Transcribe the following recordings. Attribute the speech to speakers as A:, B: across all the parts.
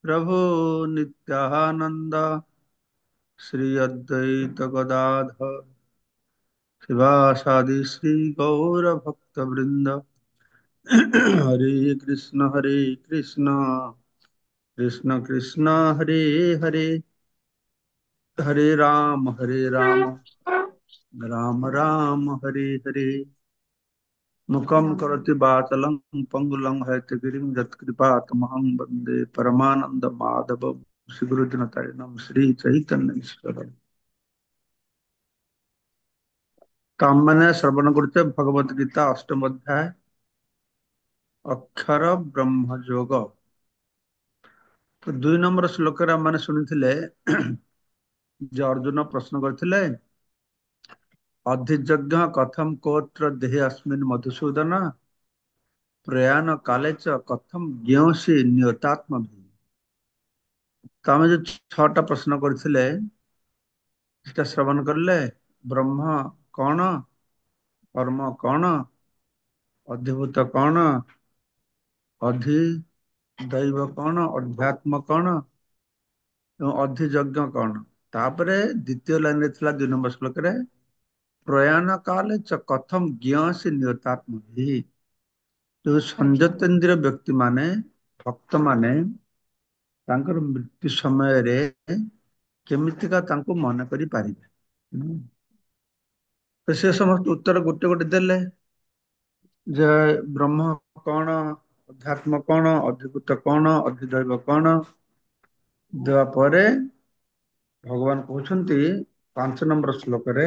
A: प्रभो नित्यानंद श्री अद्वैत गदाधर शिवासादि श्री गौर भक्त वृंद हरे कृष्ण कृष्ण कृष्ण हरे हरे हरे राम राम राम हरे हरे मुखम करोति वाचालं पंगुलं हैतगिरिं यत्कृपातमहं वन्दे परमानंद माधव श्रीगुरुजनतारिणं श्री चैतन्य ईश्वर। तो मैंने श्रवण करते भगवद गीता अष्टम अध्याय अक्षर ब्रह्म योग। तो 2 नंबर श्लोक मैंने शुणी जो अर्जुन प्रश्न करते अधिजज्ञ कथम कोत्र देहे अस्मिन् मधुसूदन प्रयाण काले च कथम ज्ञोषि नियतात्म भी। तो आम जो 6टा प्रश्न करते ସେଟା ଶ୍ରବଣ କଲେ ବ୍ରହ୍ମ କଣ, କର୍ମ କଣ, ଅଧିଭୂତ କଣ, ଅଧିଦୈବ କଣ, ଅଧ୍ୟାତ୍ମ କଣ ଏବଂ ଅଧିଯଜ୍ଞ କଣ। ତାପରେ ଦ୍ୱିତୀୟ ଲାଇନରେ ଥିଲା 2 ନମ୍ବର ଶ୍ଲୋକରେ ପ୍ରୟାଣ କାଲେ ଚ କଥମ ଜ୍ଞାସି ନିୟତାତ୍ମ ଭି। ଯୋଉ ସଂଯତେନ୍ଦ୍ରିୟ ବ୍ୟକ୍ତି ମାନେ ଭକ୍ତ ମାନେ ତାଙ୍କର ମୃତ୍ୟୁ ସମୟରେ କେମିତିକା ତାଙ୍କୁ ମନେ କରିପାରିବେ। ତ ସେ ସମସ୍ତ ଉତ୍ତର ଗୋଟେ ଗୋଟେ ଦେଲେ ଯେ ବ୍ରହ୍ମ କଣ, ଅଧ୍ୟାତ୍ମ କଣ, ଅଧିଭୂତ କଣ, ଅଧିଦୈବ କଣ ଦେବା ପରେ ଭଗବାନ କହୁଛନ୍ତି 5 ନମ୍ବର ଶ୍ଲୋକରେ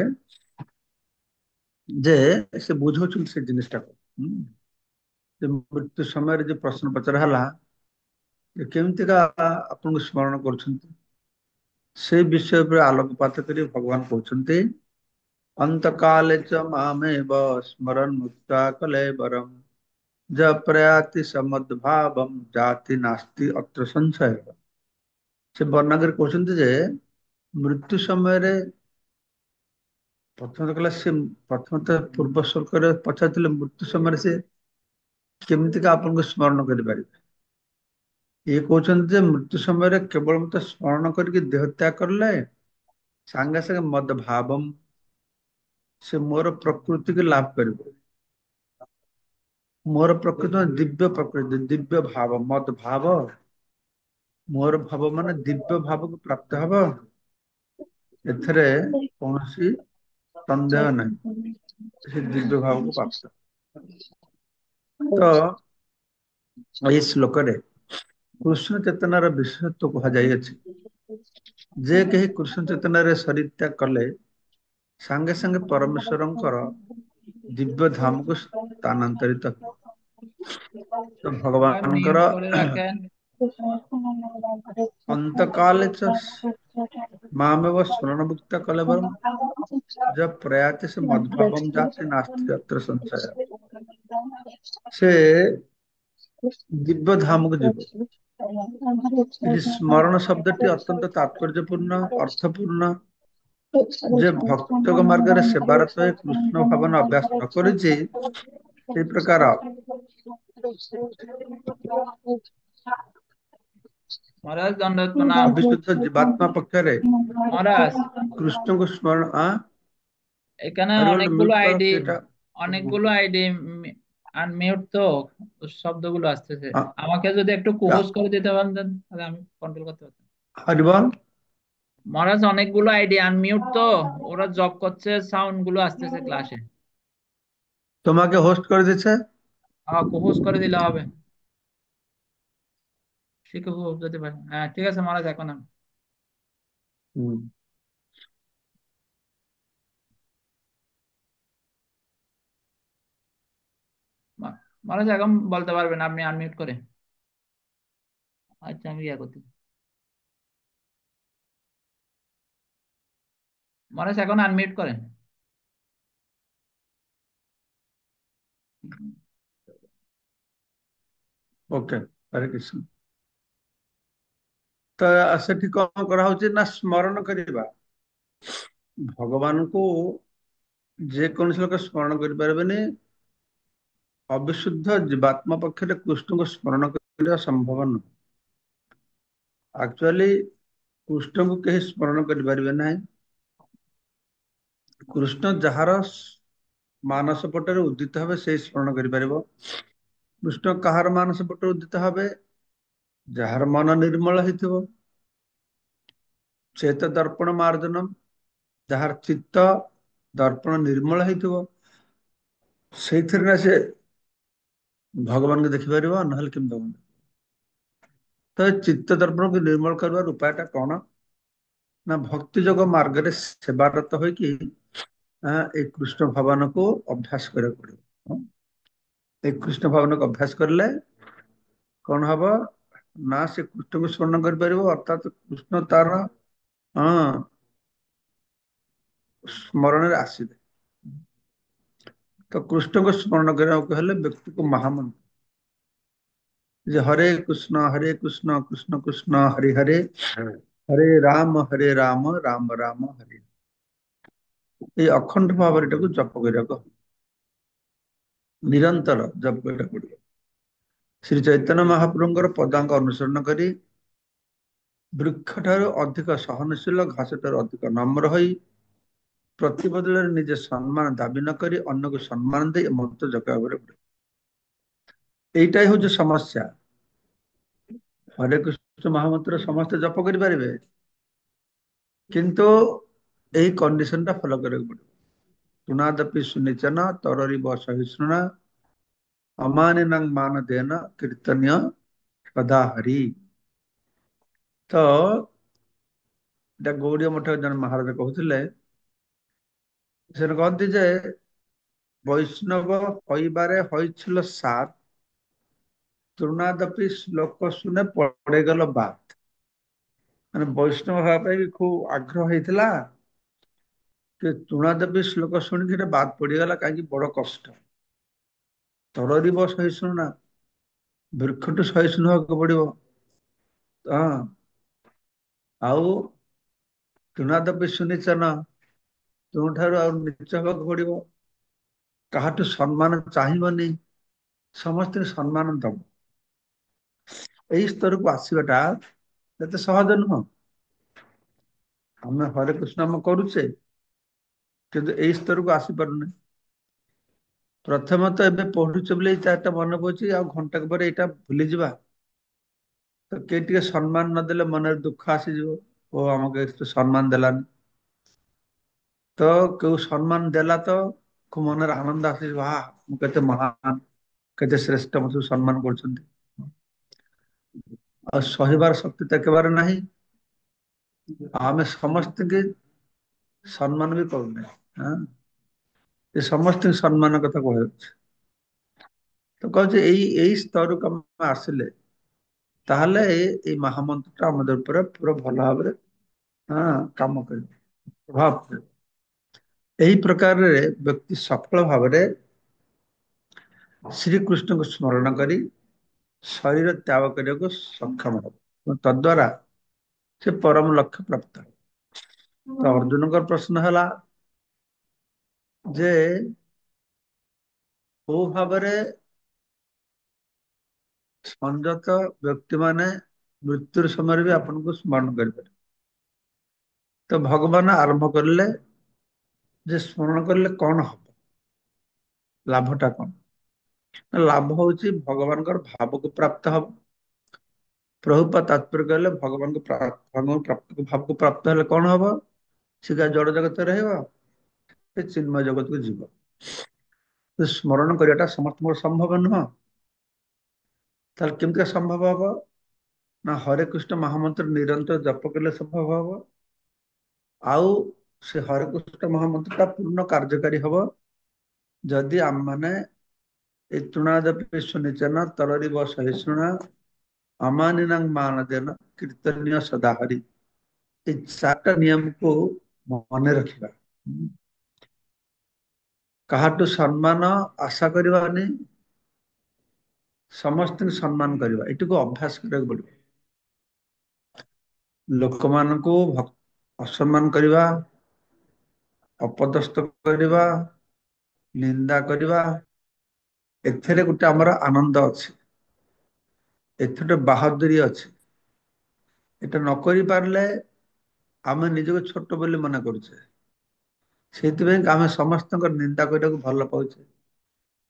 A: ଯେ ସେ ବୁଝଉଛନ୍ତି ସେ ଜିନିଷଟାକୁ। ଯେ ମୃତ୍ୟୁ ସମୟରେ ଯେ ପ୍ରଶ୍ନ ପଚରା ହେଲା ଯେ କେମିତିକା ଆପଣଙ୍କୁ ସ୍ମରଣ କରୁଛନ୍ତି ସେ ବିଷୟ ଉପରେ ଆଲୋକପାତ କରି ଭଗବାନ କହୁଛନ୍ତି अंतकाले च मामेव स्मरन् मुक्ता कलेवरम् ज प्रयाति समद्भावम जाति नास्ति अत्र संशय। से ବର୍ଣ୍ଣନା କହୁଛନ୍ତି ଯେ ମୃତ୍ୟୁ ସମୟରେ ପ୍ରଥମେ କହିଲା ସେ ପ୍ରଥମତଃ ପୂର୍ବ ଶ୍ଲୋକରେ ପଚାରିଥିଲେ ମୃତ୍ୟୁ ସମୟରେ ସେ କେମିତିକା ଆପଣଙ୍କୁ ସ୍ମରଣ କରିପାରିବେ। ଇଏ କହୁଛନ୍ତି ଯେ ମୃତ୍ୟୁ ସମୟରେ କେବଳ ମତେ ସ୍ମରଣ କରିକି ଦେହ ତ୍ୟାଗ କରିଲେ ସାଙ୍ଗେ ସାଙ୍ଗେ ମଦ ଭାବମ୍ ସେ ମୋର ପ୍ରକୃତିକୁ ଲାଭ କରିବ। ମୋର ପ୍ରକୃତି ଦିବ୍ୟ ପ୍ରକୃତି, ଦିବ୍ୟ ଭାବ, ମଦ ଭାବ ମୋର ଭାବ ମାନେ ଦିବ୍ୟ ଭାବକୁ ପ୍ରାପ୍ତ ହବ, ଏଥିରେ କୌଣସି ସନ୍ଦେହ ନାହିଁ। ସେ ଦିବ୍ୟ ଭାବକୁ ପ୍ରାପ୍ତ। ତ ଏଇ ଶ୍ଲୋକରେ କୃଷ୍ଣ ଚେତନାର ବିଶେଷତ୍ୱ କୁହାଯାଇଅଛି। ଯେ କେହି କୃଷ୍ଣ ଚେତନାରେ ଶରୀର କଲେ ସାଙ୍ଗେ ସାଙ୍ଗେ ପରମେଶ୍ୱରଙ୍କର ଦିବ୍ୟ ଧାମକୁ ସ୍ଥାନାନ୍ତରିତ ହୁଏ। ତ
B: আর মিউট
A: ଭଗବାନଙ୍କର
B: করে রাখেন।
A: ଅନ୍ତକାଲେ ଚ ମାମେବ ସ୍ମରଣ ମୁକ୍ତ କଲେବରମ୍ ଯ ପ୍ରୟାତି ସେ ମଦ୍ଭାବମ୍ ଜାତି ନାସ୍ତି ଅତ୍ର ସଂଶୟ। ସେ ଦିବ୍ୟ ଧାମକୁ ଯିବ। ଏଠି ସ୍ମରଣ ଶବ୍ଦଟି ଅତ୍ୟନ୍ତ ତାତ୍ପର୍ଯ୍ୟପୂର୍ଣ୍ଣ, ଅର୍ଥପୂର୍ଣ୍ଣ। ଯେ ଭକ୍ତଙ୍କ ମାର୍ଗରେ ସେବାରତ ହୋଇ କୃଷ୍ଣ ଭାବନା ଅଭ୍ୟାସ ନ କରିଛି ସେଇ ପ୍ରକାର
B: মহারাজ দণ্ডবত প্রণাম।
A: ଅବିଶୁଦ୍ଧ ଜୀବାତ୍ମା ପକ୍ଷରେ
B: মহারাজ
A: କୃଷ୍ଣଙ୍କୁ ସ୍ମରଣ
B: এখানে
A: ହରିବୋଲ
B: অনেকগুলো
A: ମ୍ୟୁଟ କର
B: আইডি,
A: କିଏଟା
B: অনেকগুলো আইডি আনমিউট তো শব্দগুলো আসতেছে। আমাকে যদি একটু কুহুস করে দিতে পারতেন তাহলে আমি কন্ট্রোল করতে পারতাম।
A: হরিবল
B: মহারাজ অনেকগুলো আইডি আনমিউট তো, ওরা জব করছে, সাউন্ড গুলো আসতেছে ক্লাসে।
A: তোমাকে হোস্ট করে দিচ্ছে।
B: কুহুস করে দিলে হবে। শিখে কুহুস দিতে পারেন, হ্যাঁ ঠিক আছে মহারাজ। এখন আমি
A: হুম।
B: মহারাজ এখন বলতে পারবেন আপনি আনমিউট করে। আচ্ছা আমি ইয়া করতে, মহারাজ এখন আনমিউট করেন।
A: ଓକେ, ହରେ କୃଷ୍ଣ। ତ ସେଠି କଣ କରାହଉଛି ନା ସ୍ମରଣ କରିବା। ଭଗବାନଙ୍କୁ ଯେକୌଣସି ଲୋକ ସ୍ମରଣ କରିପାରିବେନି। ଅବିଶୁଦ୍ଧ ଜୀବାତ୍ମା ପକ୍ଷରେ କୃଷ୍ଣଙ୍କୁ ସ୍ମରଣ କରିବା ସମ୍ଭବ ନୁହେଁ। ଆକ୍ଚୁଆଲି କୃଷ୍ଣଙ୍କୁ କେହି ସ୍ମରଣ କରିପାରିବେ ନାହିଁ। କୃଷ୍ଣ ଯାହାର ମାନସ ପଟରେ ଉଦିତ ହେବେ ସେଇ ସ୍ମରଣ କରିପାରିବ। କୃଷ୍ଣ କାହାର ମାନସ ପଟରେ ଉଦିତ ହେବେ? ଯାହାର ମନ ନିର୍ମଳ ହେଇଥିବ। ଚେତ ଦର୍ପଣ ମାର୍ଜନମ୍, ଯାହାର ଚିତ୍ତ ଦର୍ପଣ ନିର୍ମଳ ହେଇଥିବ, ସେଇଥିରେ ନା ସେ ଭଗବାନଙ୍କୁ ଦେଖିପାରିବ, ନହେଲେ କେମିତି ଭଗବାନ। ତ ଚିତ୍ତ ଦର୍ପଣକୁ ନିର୍ମଳ କରିବାର ଉପାୟଟା କଣ? ନା ଭକ୍ତି ଯୋଗ ମାର୍ଗରେ ସେବାରତ ହୋଇକି ଏଇ କୃଷ୍ଣ ଭଗବାନକୁ ଅଭ୍ୟାସ କରିବାକୁ ପଡିବ। ଏଇ କୃଷ୍ଣ ଭଗବାନକୁ ଅଭ୍ୟାସ କରିଲେ କଣ ହବ ନା ସେ କୃଷ୍ଣକୁ ସ୍ମରଣ କରିପାରିବ, ଅର୍ଥାତ କୃଷ୍ଣ ତାର ସ୍ମରଣରେ ଆସିବେ। ତ କୃଷ୍ଣଙ୍କୁ ସ୍ମରଣ କରିବାକୁ ହେଲେ ବ୍ୟକ୍ତିକୁ ମହାମନ୍ତ୍ର ଯେ ହରେ କୃଷ୍ଣ କୃଷ୍ଣ କୃଷ୍ଣ ହରେ ହରେ, ହରେ ରାମ ରାମ ରାମ ହରେ। ଏଇ ଅଖଣ୍ଡ ଭାବରେ ଏଟାକୁ ଜପ କରିବାକୁ ହବ, ନିରନ୍ତର ଜପ କରିବାକୁ ପଡିବ। ଶ୍ରୀ ଚୈତନ୍ୟ ମହାପ୍ରଭୁଙ୍କର ପଦାଙ୍କ ଅନୁସରଣ କରି ବୃକ୍ଷ ଠାରୁ ଅଧିକ ସହନଶୀଳ, ଘାସ ଠାରୁ ଅଧିକ ନମ୍ର ହୋଇ ପ୍ରତି ବଦଳରେ ନିଜେ ସମ୍ମାନ ଦାବି ନ କରି ଅନ୍ୟକୁ ସମ୍ମାନ ଦେଇ ମନ୍ତ୍ର ଜପିବାକୁ ପଡିବ। এইটাই হচ্ছে ସମସ୍ୟା। ହରେ କୃଷ୍ଣ ମହାମନ୍ତ୍ର ସମସ୍ତେ ଜପ କରିପାରିବେ, କିନ୍ତୁ ଏହି କଣ୍ଡିସନଟା ଫଲୋ କରିବାକୁ ପଡିବ। ତୁନାଦପି ସୁନିଚନ ତରରିବ ସହିଷ୍ଣୁନା ଅମାନିନଂ ମାନ ଦେନ କୀର୍ତ୍ତନ୍ୟ ସଦା ହରି। ତ ଏଟା ଗୌଡୀୟ ମଠ ଜଣେ ମହାରାଜ କହୁଥିଲେ, ସେ କହନ୍ତି ଯେ ବୈଷ୍ଣବ ହଇବାରେ ହଇছিল ସାତ, ତୃଣାଦପି ଶ୍ଲୋକ ଶୁନେ ପଡେଗଲ ବାତ। ମାନେ ବୈଷ୍ଣବ ହେବା ପାଇଁ ବି ଖୁବ ଆଗ୍ରହ ହେଇଥିଲା, ତୃଣାଦପି ଶ୍ଲୋକ ଶୁଣିକି ବାଦ ପଡିଗଲା, କାହିଁକି ବଡ କଷ୍ଟ। ତରରିବ ସହିଷ୍ଣୁନା, ବୃକ୍ଷଠୁ ସହିଷ୍ଣୁ ହବାକୁ ପଡିବ। ହଁ, ଆଉ ତୃଣାଦପି ସୁନିଚନ, ତୁମଠାରୁ ଆଉ ନିଚ ହେବାକୁ ପଡିବ। କାହାଠୁ ସମ୍ମାନ ଚାହିଁବନି, ସମସ୍ତଙ୍କୁ ସମ୍ମାନ ଦବ। ଏଇ ସ୍ତରକୁ ଆସିବାଟା ଏତେ ସହଜ ନୁହଁ। ଆମେ ହରେ କୃଷ୍ଣ ନାମ କରୁଛେ, କିନ୍ତୁ ଏଇ ସ୍ତରକୁ ଆସିପାରୁନେ। ପ୍ରଥମତଃ ଏବେ ପଢୁଛେ ବୋଲି ଏଇ ଚାରିଟା ମନେ ପଡୁଛି, ଆଉ ଘଣ୍ଟାକ ପରେ ଏଇଟା ଭୁଲିଯିବା। ତ କେହି ଟିକେ ସମ୍ମାନ ନଦେଲେ ମନରେ ଦୁଃଖ ଆସିଯିବ, ଓ ଆମକୁ ଏତେ ସମ୍ମାନ ଦେଲାନି। ତ କେଉ ସମ୍ମାନ ଦେଲା ତ ମନରେ ଆନନ୍ଦ ଆସିଯିବ, ମୁଁ କେତେ ମହାନ, କେତେ ଶ୍ରେଷ୍ଠ, ମତେ ସମ୍ମାନ କରୁଛନ୍ତି। ଆଉ ସହିବାର ଶକ୍ତି ତ ଏକେବାରେ ନାହିଁ। ଆମେ ସମସ୍ତଙ୍କୁ ସମ୍ମାନ ବି କରୁନେ। ଏ ସମସ୍ତଙ୍କୁ ସମ୍ମାନ କଥା କୁହାଯାଉଛି। ତ କହୁଛି ଏଇ ସ୍ତରକୁ ଆମେ ଆସିଲେ, ତାହେଲେ ଏଇ ମହାମନ୍ତ୍ରଟା ଆମ ଉପରେ ପୁରା ଭଲ ଭାବରେ କାମ କରିବ, ପ୍ରଭାବ ପଡିବ। ଏହି ପ୍ରକାରରେ ବ୍ୟକ୍ତି ସଫଳ ଭାବରେ ଶ୍ରୀକୃଷ୍ଣଙ୍କୁ ସ୍ମରଣ କରି ଶରୀର ତ୍ୟାଗ କରିବାକୁ ସକ୍ଷମ ହବ। ତଦ୍ଵାରା ସେ ପରମ ଲକ୍ଷ୍ୟ ପ୍ରାପ୍ତ ହେବ। ତ ଅର୍ଜୁନଙ୍କର ପ୍ରଶ୍ନ ହେଲା ଯେ କୋଉ ଭାବରେ ସଂଯତ ବ୍ୟକ୍ତି ମାନେ ମୃତ୍ୟୁର ସମୟରେ ବି ଆପଣଙ୍କୁ ସ୍ମରଣ କରିପାରିବେ। ତ ଭଗବାନ ଆରମ୍ଭ କରିଲେ ଯେ ସ୍ମରଣ କରିଲେ କଣ ହବ, ଲାଭଟା କଣ? ଲାଭ ହଉଛି ଭଗବାନଙ୍କର ଭାବକୁ ପ୍ରାପ୍ତ ହବ। ପ୍ରଭୁପାଦ ତାତ୍ପର୍ଯ୍ୟ କହିଲେ ଭାବକୁ ପ୍ରାପ୍ତ ହେଲେ କଣ ହବ? ସେ ଜଡ ଜଗତରେ ରହିବ, ସେ ଚିନ୍ମୟ ଜଗତକୁ ଯିବ। ସ୍ମରଣ କରିବାଟା ସମସ୍ତଙ୍କର ସମ୍ଭବ ନୁହଁ। ତାହେଲେ କେମିତିକା ସମ୍ଭବ ହବ? ନା ହରେ କୃଷ୍ଣ ମହାମନ୍ତ୍ର ନିରନ୍ତର ଜପ କଲେ ସମ୍ଭବ ହବ। ଆଉ ସେ ହରେକୃଷ୍ଣ ମହାମନ୍ତ୍ର ଟା ପୂର୍ଣ୍ଣ କାର୍ଯ୍ୟକାରୀ ହବ ଯଦି ଆମମାନେ ଏ ତୃଣାଦପି ସୁନିଚନ ତରରିବ ସହିଷ୍ଣୁନା ଅମାନିନଂ ମାନଦେନ କୀର୍ତ୍ତନ୍ୟ ସଦାହରି। ଏଇ ଚାରିଟା ନିୟମକୁ ମନେ ରଖିବା। କାହାଠୁ ସମ୍ମାନ ଆଶା କରିବାନି, ସମସ୍ତଙ୍କୁ ସମ୍ମାନ କରିବା, ଏଇଟାକୁ ଅଭ୍ୟାସ କରିବାକୁ ପଡିବ। ଲୋକମାନଙ୍କୁ ଅସମ୍ମାନ କରିବା, ଅପଦସ୍ତ କରିବା, ନିନ୍ଦା କରିବା, ଏଥିରେ ଗୋଟେ ଆମର ଆନନ୍ଦ ଅଛି, ଏଥିରେ ବାହାଦୁରୀ ଅଛି। এটা ନ କରି ପାରିଲେ ଆମେ ନିଜକୁ ଛୋଟ ବୋଲି ମନେ କରୁଛେ। ସେଇଥିପାଇଁ ଆମେ ସମସ୍ତଙ୍କର ନିନ୍ଦା କରିବାକୁ ଭଲ ପାଉଛେ,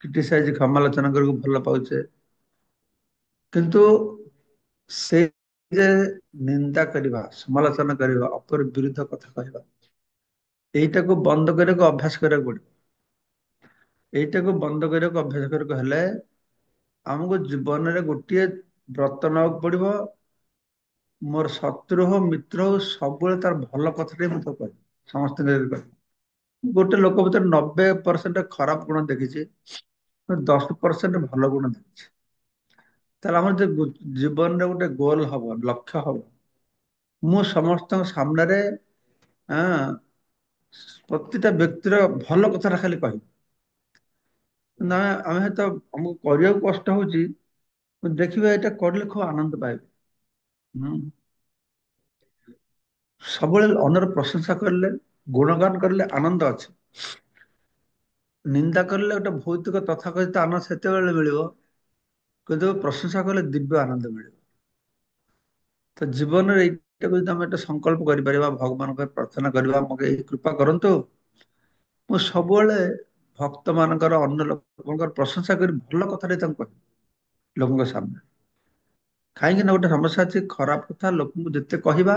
A: କ୍ରିଟିସାଇଜ ସମାଲୋଚନା କରିବାକୁ ଭଲ ପାଉଛେ। କିନ୍ତୁ ସେ ଯେ ନିନ୍ଦା କରିବା, ସମାଲୋଚନା କରିବା, ଅପର ବିରୁଦ୍ଧ କଥା କହିବା, ଏଇଟାକୁ ବନ୍ଦ କରିବାକୁ ଅଭ୍ୟାସ କରିବାକୁ ପଡିବ। ଏଇଟାକୁ ବନ୍ଦ କରିବାକୁ ଅଭ୍ୟାସ କରିବାକୁ ହେଲେ ଆମକୁ ଜୀବନରେ ଗୋଟିଏ ବ୍ରତ ନେବାକୁ ପଡିବ। ମୋର ଶତ୍ରୁ ହଉ ମିତ୍ର ହଉ ସବୁବେଳେ ତାର ଭଲ କଥାଟେ ମୁଁ ତ କହିବି ସମସ୍ତଙ୍କ ଆଗରେ କହିବି। ଗୋଟେ ଲୋକ ଭିତରେ 90% ଖରାପ ଗୁଣ ଦେଖିଛି, 10% ଭଲ ଗୁଣ ଦେଖିଛି। ତାହେଲେ ଆମର ଯେ ଜୀବନରେ ଗୋଟେ ଗୋଲ ହବ, ଲକ୍ଷ୍ୟ ହବ, ମୁଁ ସମସ୍ତଙ୍କ ସାମ୍ନାରେ ଆଁ, ପ୍ରତିଟା ବ୍ୟକ୍ତିର ଭଲ କଥାଟା ଖାଲି କହିବି। ନା ଆମେ ତ ଆମକୁ କରିବାକୁ କଷ୍ଟ ହଉଛି, ଦେଖିବା ଏଇଟା କରିଲେ ଖୁବ ଆନନ୍ଦ ପାଇବେ। ହୁଁ। ସବୁବେଳେ ଅନ୍ୟର ପ୍ରଶଂସା କରିଲେ, ଗୁଣଗାନ କରିଲେ ଆନନ୍ଦ ଅଛି। ନିନ୍ଦା କରିଲେ ଗୋଟେ ଭୌତିକ ତଥାକଥିତ ଆନନ୍ଦ ସେତେବେଳେ ମିଳିବ, କିନ୍ତୁ ପ୍ରଶଂସା କଲେ ଦିବ୍ୟ ଆନନ୍ଦ ମିଳିବ। ତ ଜୀବନରେ ଏଇଟାକୁ ଯଦି ଆମେ ଗୋଟେ ସଂକଳ୍ପ କରିପାରିବା, ଭଗବାନଙ୍କ ପାଖରେ ପ୍ରାର୍ଥନା କରିବା, ମତେ ଏଇ କୃପା କରନ୍ତୁ, ମୁଁ ସବୁବେଳେ ଭକ୍ତ ମାନଙ୍କର, ଅନ୍ୟ ଲୋକଙ୍କର ପ୍ରଶଂସା କରି ଭଲ କଥାଟେ ତାଙ୍କୁ କହିବି ଲୋକଙ୍କ ସାମ୍ନାରେ। କାହିଁକି ନା ଗୋଟେ ସମସ୍ୟା ଅଛି, ଖରାପ କଥା ଲୋକଙ୍କୁ ଯେତେ କହିବା,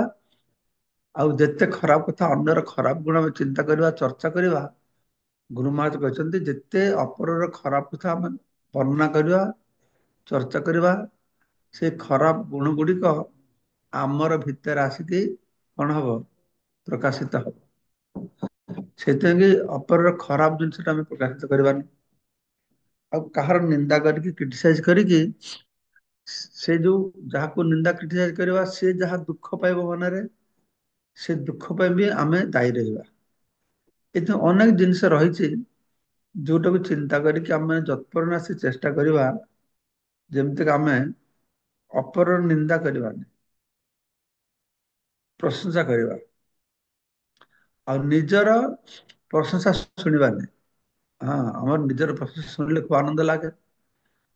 A: ଆଉ ଯେତେ ଖରାପ କଥା ଅନ୍ୟର ଖରାପ ଗୁଣ ଆମେ ଚିନ୍ତା କରିବା, ଚର୍ଚ୍ଚା କରିବା, ଗୁରୁ ମହାରାଜ କହିଛନ୍ତି ଯେତେ ଅପରର ଖରାପ କଥା ଆମେ ବର୍ଣ୍ଣନା କରିବା, ଚର୍ଚ୍ଚା କରିବା, ସେ ଖରାପ ଗୁଣ ଗୁଡିକ ଆମର ଭିତରେ ଆସିକି କଣ ହବ, ପ୍ରକାଶିତ ହବ। ସେଥିପାଇଁ କି ଅପରର ଖରାପ ଜିନିଷଟା ଆମେ ପ୍ରକାଶିତ କରିବାନି। ଆଉ କାହାର ନିନ୍ଦା କରିକି କ୍ରିଟିସାଇଜ କରିକି ସେ ଯୋଉ ଯାହାକୁ ନିନ୍ଦା କ୍ରିଟିସାଇଜ କରିବା, ସେ ଯାହା ଦୁଃଖ ପାଇବ ମନରେ, ସେ ଦୁଃଖ ପାଇଁ ବି ଆମେ ଦାୟୀ ରହିବା। ଏଥିରେ ଅନେକ ଜିନିଷ ରହିଛି ଯୋଉଟାକୁ ଚିନ୍ତା କରିକି ଆମେ ଯତ୍ପରୋନାସି ଚେଷ୍ଟା କରିବା, ଯେମିତିକି ଆମେ ଅପରର ନିନ୍ଦା କରିବାନି, ପ୍ରଶଂସା କରିବା। ଆଉ ନିଜର ପ୍ରଶଂସା ଶୁଣିବାନି। ହଁ, ଆମର ନିଜର ପ୍ରଶଂସା ଶୁଣିଲେ ଖୁବ ଆନନ୍ଦ ଲାଗେ,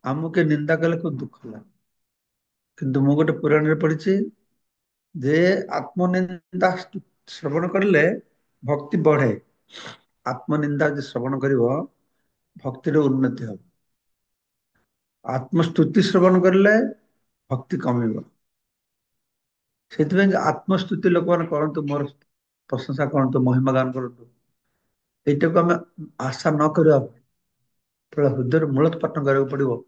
A: ଆମକୁ କିଏ ନିନ୍ଦା କଲେ ଖୁବ ଦୁଃଖ ଲାଗେ। କିନ୍ତୁ ମୁଁ ଗୋଟେ ପୁରାଣରେ ପଢିଛି ଯେ ଆତ୍ମନିନ୍ଦା ଶ୍ରବଣ କରିଲେ ଭକ୍ତି ବଢେ, ଆତ୍ମନିନ୍ଦା ଯେ ଶ୍ରବଣ କରିବ ଭକ୍ତିର ଉନ୍ନତି ହବ। ଆତ୍ମସ୍ତୁତି ଶ୍ରବଣ କରିଲେ ଭକ୍ତି କମିବ। ସେଥିପାଇଁ ଆତ୍ମସ୍ତୁତି ଲୋକମାନେ କରନ୍ତୁ, ମୋର ପ୍ରଶଂସା କରନ୍ତୁ, ମହିମା ଗାନ କରନ୍ତୁ, ଏଇଟାକୁ ଆମେ ଆଶା ନ କରିବା, ପୁରା ହୃଦୟରୁ ମୂଳୋତ୍ପାଟନ କରିବାକୁ ପଡିବ।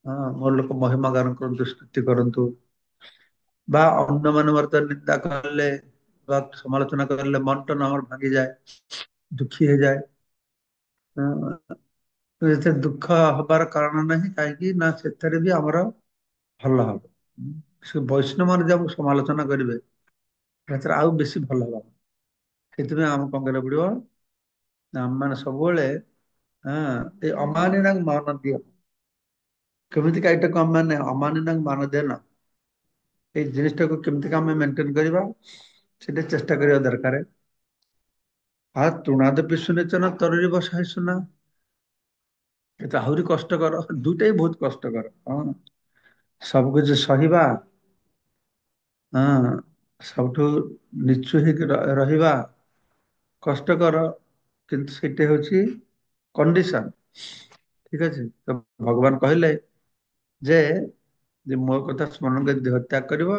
A: ହଁ, ମୋର ଲୋକ ମହିମା ଗାନ କରନ୍ତୁ, ସ୍ତୁତି କରନ୍ତୁ, ବା ଅନ୍ୟମାନେ ବର୍ତ୍ତମାନ ନିନ୍ଦା କଲେ ବା ସମାଲୋଚନା କଲେ ମନ ଆମର ଭାଙ୍ଗିଯାଏ, ଦୁଃଖୀ ହେଇଯାଏ। ଏଥିରେ ଦୁଃଖ ହବାର କାରଣ ନାହିଁ, କାହିଁକି ନା ସେଥିରେ ବି ଆମର ଭଲ ହବ। ସେ ବୈଷ୍ଣବ ମାନେ ଯାହାକୁ ସମାଲୋଚନା କରିବେ, ସେଥିରେ ଆଉ ବେଶୀ ଭଲ ହବ। ସେଥିପାଇଁ ଆମକୁ କଣ କରିବାକୁ ପଡିବ ନା, ଆମ ମାନେ ସବୁବେଳେ ଏ ଅମାନିନାଙ୍କୁ ମାନ ଦିଅ। କେମିତିକା ଏଇଟାକୁ ଆମେ ମାନେ ଅମାନିନାଙ୍କୁ ମାନ ଦେନ, ଏଇ ଜିନିସଟାକୁ କେମିତି ଆମେ ମେଣ୍ଟେନ କରିବା, ସେଟା ଚେଷ୍ଟା କରିବା ଦରକାର। ଆଉ ତୃଣାଦପି ଶୁନିଚନ ତରୁରୀ ବସା ସୁନା, ଏ ତ ଆହୁରି କଷ୍ଟକର, ଦୁଇଟା ବି ବହୁତ କଷ୍ଟକର। ହଁ, ସବୁ କିଛି ସହିବା, ହଁ, ସବୁଠୁ ନିଚୁ ହେଇକି ରହିବା କଷ୍ଟକର, କିନ୍ତୁ ସେଇଟା ହଉଛି କଣ୍ଡିସନ। ଠିକ ଅଛି, ତ ଭଗବାନ କହିଲେ ଯେ ମୋ କଥା ସ୍ମରଣ କରି ଦେହ ତ୍ୟାଗ କରିବ,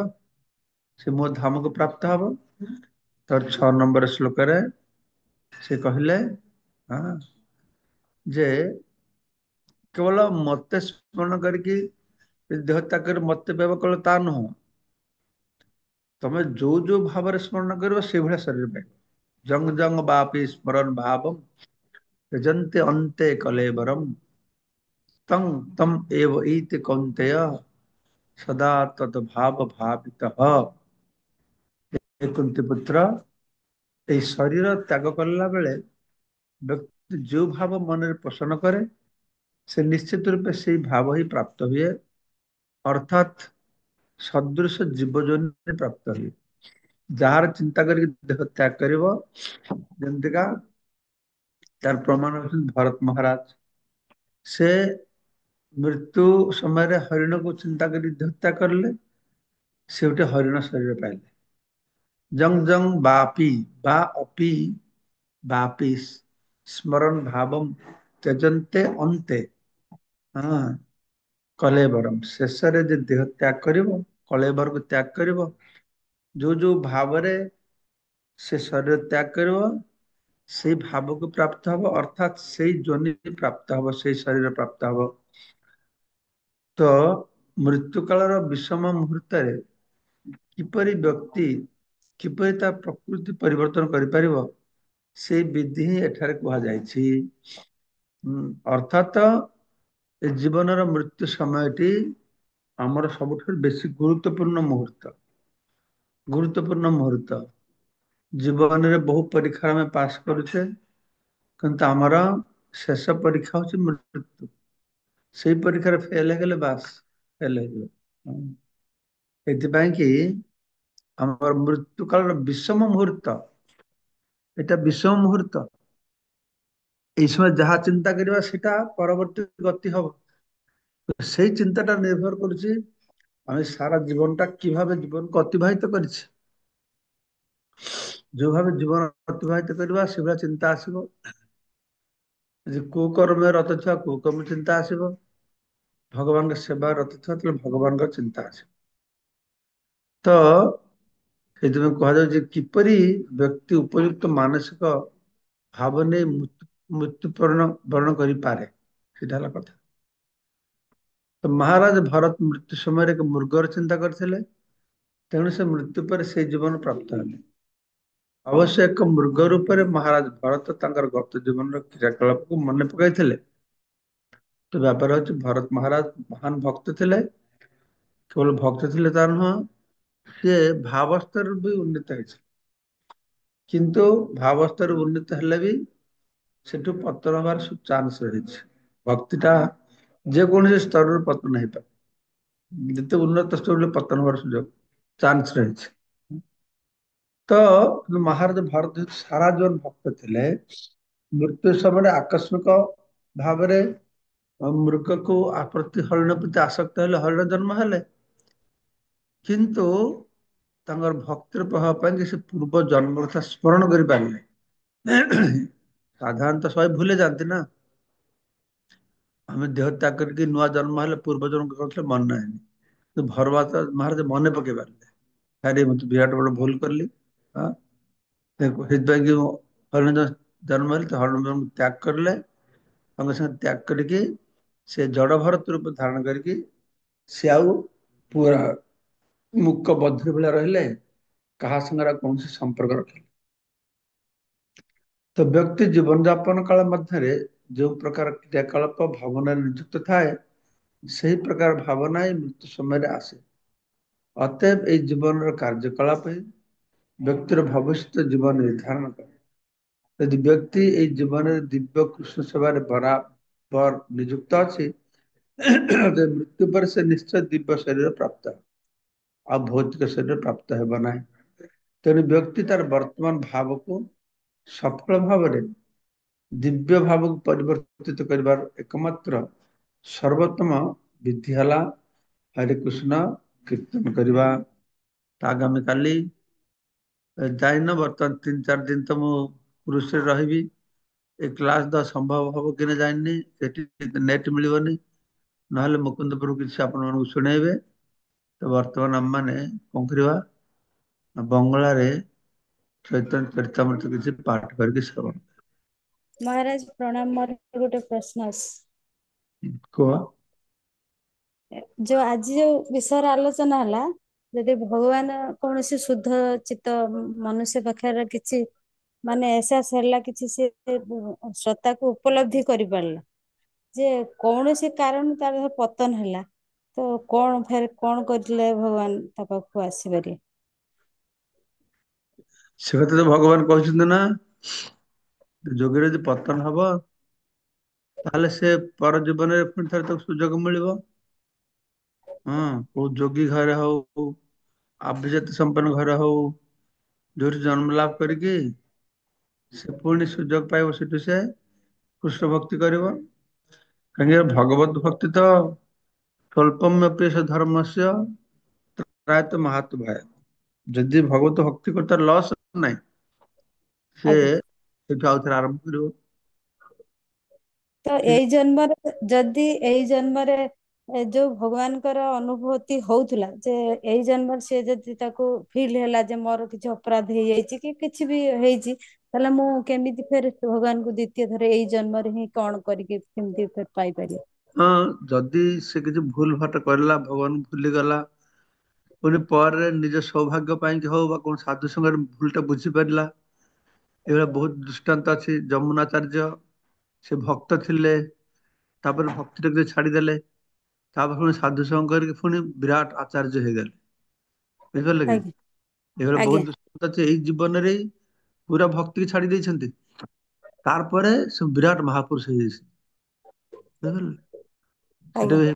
A: ସେ ମୋ ଧାମକୁ ପ୍ରାପ୍ତ ହବ। ତ 6 ନମ୍ବର ଶ୍ଲୋକରେ ସେ କହିଲେ ହଁ, ଯେ କେବଳ ମତେ ସ୍ମରଣ କରିକି ଦେହ ତ୍ୟାଗ କରି ମତେ ପାଇବ, କେବଳ ତା ନୁହଁ, ତମେ ଯୋଉ ଯୋଉ ଭାବରେ ସ୍ମରଣ କରିବ ସେଇଭଳିଆ ଶରୀର ପାଇବ। ଜଙ୍ଗ ଜଙ୍ଗ ବାପି ସ୍ମରଣ ଭାବମ୍ ଯଜନ୍ତେ ଅନ୍ତେ କଲେବରମ୍ ତଂ ତମ ଏବ ଇତି କୌନ୍ତେୟ ସଦା ତତ୍ ଭାବ ଭାବିତଃ। ହେ କୁନ୍ତି ପୁତ୍ର, ଏଇ ଶରୀର ତ୍ୟାଗ କଲା ବେଳେ ବ୍ୟକ୍ତି ଯୋଉ ଭାବ ମନରେ ପୋଷଣ କରେ, ସେ ନିଶ୍ଚିତ ରୂପେ ସେଇ ଭାବ ହିଁ ପ୍ରାପ୍ତ ହୁଏ, ଅର୍ଥାତ୍ ସଦୃଶ ଜୀବ ଜନ୍ମରେ ପ୍ରାପ୍ତ ହୁଏ। ଯାହାର ଚିନ୍ତା କରିକି ଦେହ ତ୍ୟାଗ କରିବ, ଯେମିତିକା ତାର ପ୍ରମାଣ ହଉଛନ୍ତି ଭରତ ମହାରାଜ। ସେ ମୃତ୍ୟୁ ସମୟରେ ହରିଣକୁ ଚିନ୍ତା କରି ଦେହ ତ୍ୟାଗ କରିଲେ, ସେ ଗୋଟେ ହରିଣ ଶରୀର ପାଇଲେ। ଜଙ୍ଗ ଜଙ୍ଗ ବାପି ବା ଅପି ବାପି ସ୍ମରଣ ଭାବମ୍ ତ୍ୟଜନ୍ତେ ଅନ୍ତେ। ହଁ, କଳେବରମ୍, ଶେଷରେ ଯେ ଦେହ ତ୍ୟାଗ କରିବ, କଳେବରକୁ ତ୍ୟାଗ କରିବ, ଯୋଉ ଯୋଉ ଭାବରେ ସେ ଶରୀର ତ୍ୟାଗ କରିବ, ସେଇ ଭାବକୁ ପ୍ରାପ୍ତ ହବ, ଅର୍ଥାତ୍ ସେଇ ଯୋନି ପ୍ରାପ୍ତ ହବ, ସେଇ ଶରୀର ପ୍ରାପ୍ତ ହବ। ତ ମୃତ୍ୟୁ କାଳର ବିଷମ ମୁହୂର୍ତ୍ତରେ କିପରି ବ୍ୟକ୍ତି କିପରି ତା ପ୍ରକୃତି ପରିବର୍ତ୍ତନ କରିପାରିବ, ସେଇ ବିଧି ହିଁ ଏଠାରେ କୁହାଯାଇଛି। ଅର୍ଥାତ ଏ ଜୀବନର ମୃତ୍ୟୁ ସମୟଟି ଆମର ସବୁଠାରୁ ବେଶୀ ଗୁରୁତ୍ୱପୂର୍ଣ୍ଣ ମୁହୂର୍ତ୍ତ। ଗୁରୁତ୍ୱପୂର୍ଣ୍ଣ ମୁହୂର୍ତ୍ତ। ଜୀବନରେ ବହୁ ପରୀକ୍ଷା ଆମେ ପାସ୍ କରୁଛେ, କିନ୍ତୁ ଆମର ଶେଷ ପରୀକ୍ଷା ହଉଛି ମୃତ୍ୟୁ। ସେଇ ପରୀକ୍ଷାରେ ଫେଲ ହେଇଗଲେ ବାସ୍ ଫେଲ ହେଇଯିବ। ଏଥିପାଇଁ କି ଆମର ମୃତ୍ୟୁ କାଳର ବିଷମ ମୁହୂର୍ତ୍ତ, ଏଟା ବିଷମ ମୁହୂର୍ତ୍ତ। এই সময় ଯାହା ଚିନ୍ତା କରିବା ସେଟା ପରବର୍ତ୍ତୀ ଗତି ହବ। ସେଇ ଚିନ୍ତାଟା ନିର୍ଭର କରୁଛି ଆମେ ସାରା ଜୀବନଟା କିଭାବେ ଜୀବନକୁ ଅତିବାହିତ କରିଛି। ଯୋଉ ଭାବେ ଜୀବନ ଅତିବାହିତ କରିବା ସେଭଳିଆ ଚିନ୍ତା ଆସିବ। ଯଦି କୁକର୍ମରେ ରତ ଥିବା କୁକର୍ମ ଚିନ୍ତା ଆସିବ, ଭଗବାନଙ୍କ ସେବା ରତ ଥିବା ତାହେଲେ ଭଗବାନଙ୍କ ଚିନ୍ତା ଆସିବ। ତ ସେଥିପାଇଁ କୁହାଯାଉଛି କିପରି ବ୍ୟକ୍ତି ଉପଯୁକ୍ତ ମାନସିକ ଭାବ ନେଇ ବରଣ କରିପାରେ, ସେଇଟା ହେଲା କଥା। ତ ମହାରାଜ ଭରତ ମୃତ୍ୟୁ ସମୟରେ ଏକ ମୃଗର ଚିନ୍ତା କରିଥିଲେ, ତେଣୁ ସେ ମୃତ୍ୟୁ ପରେ ସେଇ ଜୀବନ ପ୍ରାପ୍ତ ହେଲେ। ଅବଶ୍ୟ ଏକ ମୃଗ ରୂପରେ ମହାରାଜ ଭରତ ତାଙ୍କର ଗତ ଜୀବନର କ୍ରିୟାକଳାପକୁ ମନେ ପକାଇଥିଲେ। ତ ବ୍ୟାପାର ହଉଛି ଭରତ ମହାରାଜ ମହାନ ଭକ୍ତ ଥିଲେ। କେବଳ ଭକ୍ତ ଥିଲେ ତା ନୁହଁ, ସିଏ ଭାବସ୍ତରରେ ବି ଉନ୍ନତ ହେଇଛି। କିନ୍ତୁ ଭାବସ୍ତର ଉନ୍ନତ ହେଲେ ବି ସେଠୁ ପତନ ହବାର ଚାନ୍ସ ରହିଛି। ଭକ୍ତିଟା ଯେକୌଣସି ସ୍ତରରୁ ପତନ ହେଇପାରେ। ଯେତେ ଉନ୍ନତ ସ୍ତରରେ ପତନ ହବାର ସୁଯୋଗ ଚାନ୍ସ ରହିଛି। ତ ମହାରାଜ ଭରତ ସାରା ଜୀବନ ଭକ୍ତ ଥିଲେ, ମୃତ୍ୟୁ ସମୟରେ ଆକସ୍ମିକ ଭାବରେ ମୃଗକୁ ପ୍ରତି ହରିଣ ପ୍ରତି ଆସକ୍ତ ହେଲେ, ହରିଣ ଜନ୍ମ ହେଲେ। କିନ୍ତୁ ତାଙ୍କର ଭକ୍ତିର ପ୍ରଭାବ ପାଇଁ ସେ ପୂର୍ବ ଜନ୍ମ କଥା ସ୍ମରଣ କରିପାରିଲେ। ସାଧାରଣତଃ ସବାଇ ଭୁଲି ଯାଆନ୍ତି ନା। ଆମେ ଦେହ ତ୍ୟାଗ କରିକି ନୂଆ ଜନ୍ମ ହେଲେ ପୂର୍ବ ଜନ୍ମ କରିଥିଲେ ମନେ ନାହିଁ। ମହାରାଜ ମନେ ପକେଇ ପାରିଲେ, ଆରେ ମୁଁ ତ ବିରାଟ ବଡ ଭୁଲ କଲି। ସେଥିପାଇଁ କି ହରିଣ ଜନ୍ମ ହେଲେ, ହରିଣ ଜନ୍ମ ତ୍ୟାଗ କରିଲେ। ସଙ୍ଗେ ସଙ୍ଗେ ତ୍ୟାଗ କରିକି ସେ ଜଡ ଭରତ ରୂପ ଧାରଣ କରିକି ସେ ଆଉ ପୁରା ମୁକ ବଧିର ଭଳିଆ ରହିଲେ, କାହା ସାଙ୍ଗରେ କୌଣସି ସମ୍ପର୍କ ରଖିଲେ। ତ ବ୍ୟକ୍ତି ଜୀବନ ଯାପନ କାଳ ମଧ୍ୟରେ ଯୋଉ ପ୍ରକାର କ୍ରିୟାକଳାପ ଭାବନାରେ ନିଯୁକ୍ତ ଥାଏ, ସେହି ପ୍ରକାର ଭାବନା ହିଁ ମୃତ୍ୟୁ ସମୟରେ ଆସେ। ଅତଏବ ଏଇ ଜୀବନର କାର୍ଯ୍ୟକଳାପ ବ୍ୟକ୍ତିର ଭବିଷ୍ୟତ ଜୀବନ ନିର୍ଦ୍ଧାରଣ କରେ। ଯଦି ବ୍ୟକ୍ତି ଏଇ ଜୀବନରେ ଦିବ୍ୟ କୃଷ୍ଣ ସେବାରେ ବରାବର ନିଯୁକ୍ତ ଅଛି, ମୃତ୍ୟୁ ପରେ ସେ ନିଶ୍ଚୟ ଦିବ୍ୟ ଶରୀର ପ୍ରାପ୍ତ ହେବ। ଆଉ ଭୌତିକ ଶରୀର ପ୍ରାପ୍ତ ହେବ ନାହିଁ। ତେଣୁ ବ୍ୟକ୍ତି ତାର ବର୍ତ୍ତମାନ ଭାବକୁ ସଫଳ ଭାବରେ ଦିବ୍ୟ ଭାବକୁ ପରିବର୍ତ୍ତିତ କରିବାର ଏକମାତ୍ର ସର୍ବୋତ୍ତମ ବିଧି ହେଲା ହରେ କୃଷ୍ଣ କୀର୍ତ୍ତନ କରିବା। ଆଗାମୀ କାଲି ଯାଇନ, ବର୍ତ୍ତମାନ 3-4 ଦିନ ତ ମୁଁ କୃଷିରେ ରହିବି। ଏ କ୍ଲାସ ତ ସମ୍ଭବ ହବ କି ନା ଜାଣିନି, ସେଠି ନେଟ ମିଳିବନି। ନହେଲେ ମୁକୁନ୍ଦପୁର କିଛି ଆପଣ ମାନଙ୍କୁ ଶୁଣେଇବେ। ତ ବର୍ତ୍ତମାନ ଆମ ମାନେ କଣ କରିବା, ବଙ୍ଗଳାରେ ଚୈତନ୍ୟ ଚରିତାମୃତ କିଛି ପାଠ କରିକି ଶ୍ରବଣ।
C: ମହାରାଜ ପ୍ରଣାମ, ମୋର ଗୋଟେ ପ୍ରଶ୍ନ ଅଛି।
A: କୁହ।
C: ଯୋଉ ଆଜି ଯୋଉ ବିଷୟରେ ଆଲୋଚନା ହେଲା, ଯଦି ଭଗବାନ କୌଣସି ଶୁଦ୍ଧ ଚିତ୍ତ ମନୁଷ୍ୟ ପାଖରେ କିଛି ମାନେ ଏହସାସ ହେଲା, କିଛି ସେ ସତ୍ତାକୁ ଉପଲବ୍ଧି କରିପାରିଲା ଯେ କୌଣସି କାରଣ ତାର ପତନ ହେଲା, ତ କଣ ଫେର କଣ କରିଥିଲେ ଭଗବାନ ତା ପାଖକୁ ଆସିପାରିବେ?
A: ସେ କଥା ତ ଭଗବାନ କହିଛନ୍ତି ନା, ଯୋଗୀର ଯଦି ପତନ ହବ ତାହେଲେ ସେ ପର ଜୀବନରେ ପୁଣି ଥରେ ତାକୁ ସୁଯୋଗ ମିଳିବ। ହଁ, କୋଉ ଯୋଗୀ ଘରେ ହଉ, ଆଭିଜାତ୍ୟ ସମ୍ପନ୍ନ ଘରେ ହଉ, ଯୋଉଠି ଜନ୍ମ ଲାଭ କରିକି ସେ ପୁଣି ସୁଯୋଗ ପାଇବ, ସେଠୁ ସେ କୃଷ୍ଣ ଭକ୍ତି କରିବ। କାହିଁକି ଭଗବତ ଭକ୍ତି ତ ସ୍ୱଳ୍ପମ୍ୟପି ସେ ଧର୍ମସ୍ୟ ପ୍ରାୟତଃ ମାହାତ୍ମ ଭୟ ଯଦି ଭଗବତ ଭକ୍ତି କରି ତାର ଲସ୍ ନାହିଁ, ସେ
C: ଆଜ୍ଞା।
A: ସେଠୁ ଆଉ ଥରେ ଆରମ୍ଭ କରିବ।
C: ତ
A: ଠିକ।
C: ଏଇ ଜନ୍ମରେ ଯଦି ଏଇ ଜନ୍ମରେ ଯୋଉ ଭଗବାନଙ୍କର ଅନୁଭୂତି ହଉଥିଲା ଯେ ଏଇ ଜନ୍ମରେ ସେ ଯଦି ତାକୁ ଫିଲ୍ ହେଲା ଯେ ମୋର କିଛି ଅପରାଧ ହେଇଯାଇଛି କି କିଛି ବି ହେଇଛି, ତାହେଲେ ମୁଁ କେମିତି ଫେର ଭଗବାନଙ୍କୁ ଦ୍ୱିତୀୟ ଥର ଏଇ ଜନ୍ମରେ ହିଁ କଣ କରିକି କେମିତି ଫେର ପାଇପାରିବି?
A: ହଁ, ଯଦି ସେ କିଛି ଭୁଲ ଭାଟ କରିଲା, ଭଗବାନଙ୍କୁ ଭୁଲିଗଲା, ପୁଣି ପରେ ନିଜ ସୌଭାଗ୍ୟ ପାଇଁ କି ହଉ ବା କୌଣସି ସାଧୁ ସଙ୍ଗରେ ଭୁଲଟା ବୁଝିପାରିଲା, ଏଇଭଳିଆ ବହୁତ ଦୃଷ୍ଟାନ୍ତ ଅଛି। ଯମୁନାଚାର୍ଯ୍ୟ ସେ ଭକ୍ତ ଥିଲେ, ତାପରେ ଭକ୍ତିଟାକୁ ଛାଡିଦେଲେ, ତାପରେ ପୁଣି ସାଧୁ ସଙ୍ଗ କରିକି ପୁଣି ବିରାଟ ଆଚାର୍ଯ୍ୟ ହେଇଗଲେ। ବୁଝିପାରିଲେ କି?
C: ଆଜ୍ଞା।
A: ଏଇଭଳିଆ ବହୁତ
C: ଆଜ୍ଞା।
A: ଦୃଷ୍ଟାନ୍ତ ଅଛି। ଏଇ ଜୀବନରେ ହିଁ ପୁରା ଭକ୍ତିକି ଛାଡି ଦେଇଛନ୍ତି, ତାପରେ ସେ ବିରାଟ ମହାପୁରୁଷ ହେଇଯାଇଛି। ବୁଝିପାରିଲେ? ସେଟା
C: ଆଜ୍ଞା।
A: ବି,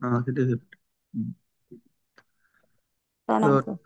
A: ହଁ ସେଟା ବି।
C: ପ୍ରଣାମ
A: ତ
C: ପ୍ରଭୁ।